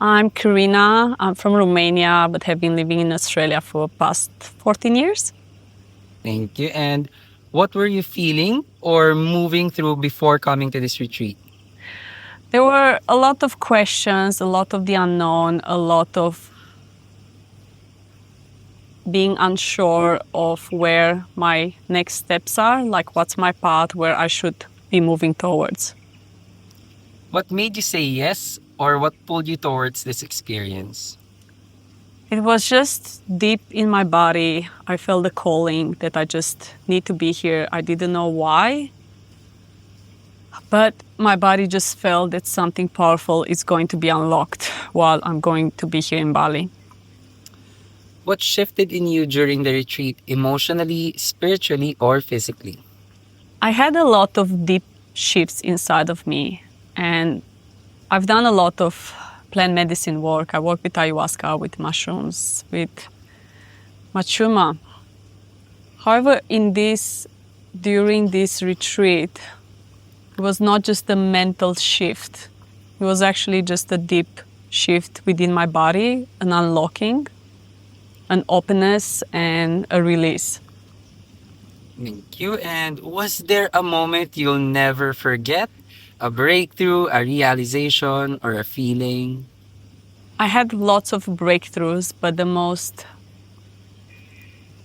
I'm Corina. I'm from Romania, but have been living in Australia for past 14 years. Thank you. And what were you feeling or moving through before coming to this retreat? There were a lot of questions, a lot of the unknown, a lot of being unsure of where my next steps are, like what's my path, where I should be moving towards. What made you say yes or what pulled you towards this experience? It was just deep in my body. I felt the calling that I just need to be here. I didn't know why, but my body just felt that something powerful is going to be unlocked while I'm going to be here in Bali. What shifted in you during the retreat emotionally, spiritually, or physically? I had a lot of deep shifts inside of me, and I've done a lot of plant medicine work. I work with ayahuasca, with mushrooms, with machuma. However, during this retreat, it was not just a mental shift. It was actually just a deep shift within my body, an unlocking, an openness, and a release. Thank you. And was there a moment you'll never forget? A breakthrough, a realization, or a feeling? I had lots of breakthroughs, but the most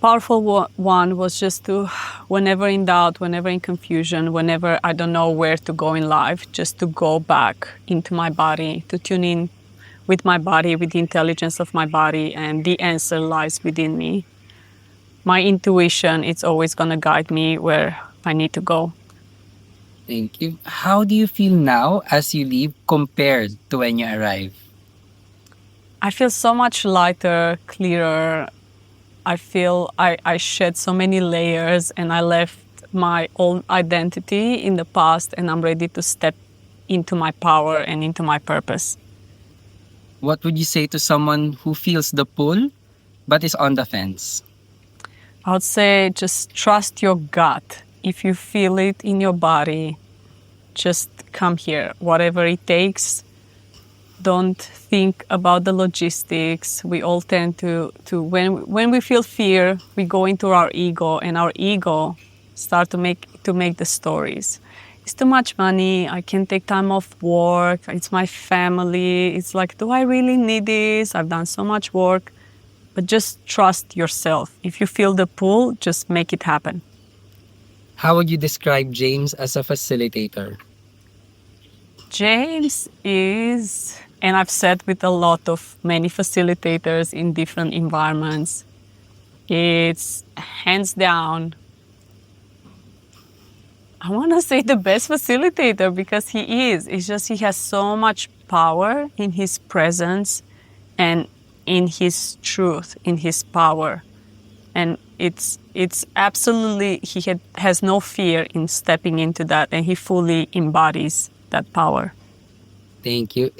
powerful one was just to, whenever in doubt, whenever in confusion, whenever I don't know where to go in life, just to go back into my body, to tune in with my body, with the intelligence of my body, and the answer lies within me. My intuition, it's always going to guide me where I need to go. Thank you. How do you feel now as you leave compared to when you arrive? I feel so much lighter, clearer. I feel I shed so many layers and I left my old identity in the past and I'm ready to step into my power and into my purpose. What would you say to someone who feels the pull but is on the fence? I would say just trust your gut. If you feel it in your body, just come here, whatever it takes. Don't think about the logistics. We all tend to when we feel fear, we go into our ego, and our ego start to make the stories. It's too much money. I can't take time off work. It's my family. It's like, do I really need this? I've done so much work. But just trust yourself. If you feel the pull, just make it happen. How would you describe James as a facilitator? James is, and I've sat with many facilitators in different environments. It's hands down, I want to say the best facilitator because he is. It's just he has so much power in his presence and in his truth, in his power. And it's absolutely, has no fear in stepping into that, and he fully embodies that power. Thank you.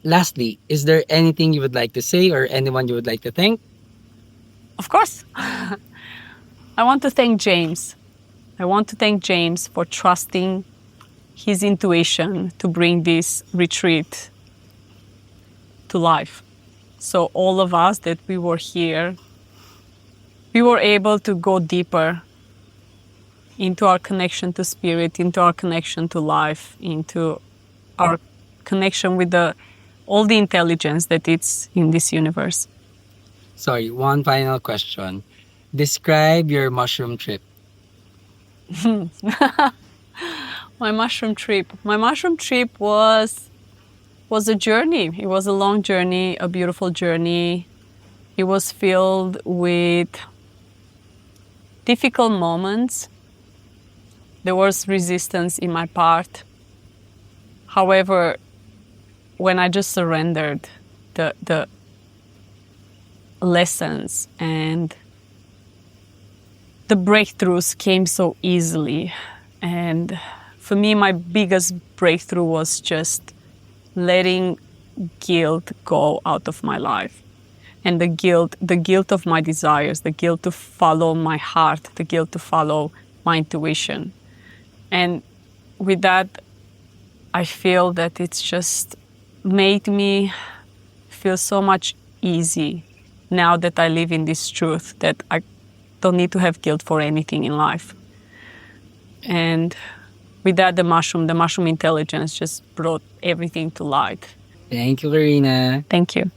Lastly, is there anything you would like to say or anyone you would like to thank? Of course. I want to thank James. I want to thank James for trusting his intuition to bring this retreat to life. So all of us that we were here, we were able to go deeper into our connection to spirit, into our connection to life, into our connection with all the intelligence that it's in this universe. Sorry, one final question. Describe your mushroom trip. My mushroom trip. My mushroom trip was a journey. It was a long journey, a beautiful journey. It was filled with difficult moments. There was resistance in my part. However, when I just surrendered, the lessons and the breakthroughs came so easily. And for me, my biggest breakthrough was just letting guilt go out of my life. And the guilt of my desires, the guilt to follow my heart, the guilt to follow my intuition. And with that, I feel that it's just made me feels so much easy now that I live in this truth that I don't need to have guilt for anything in life. And with that, the mushroom intelligence just brought everything to light. Thank you, Corina. Thank you.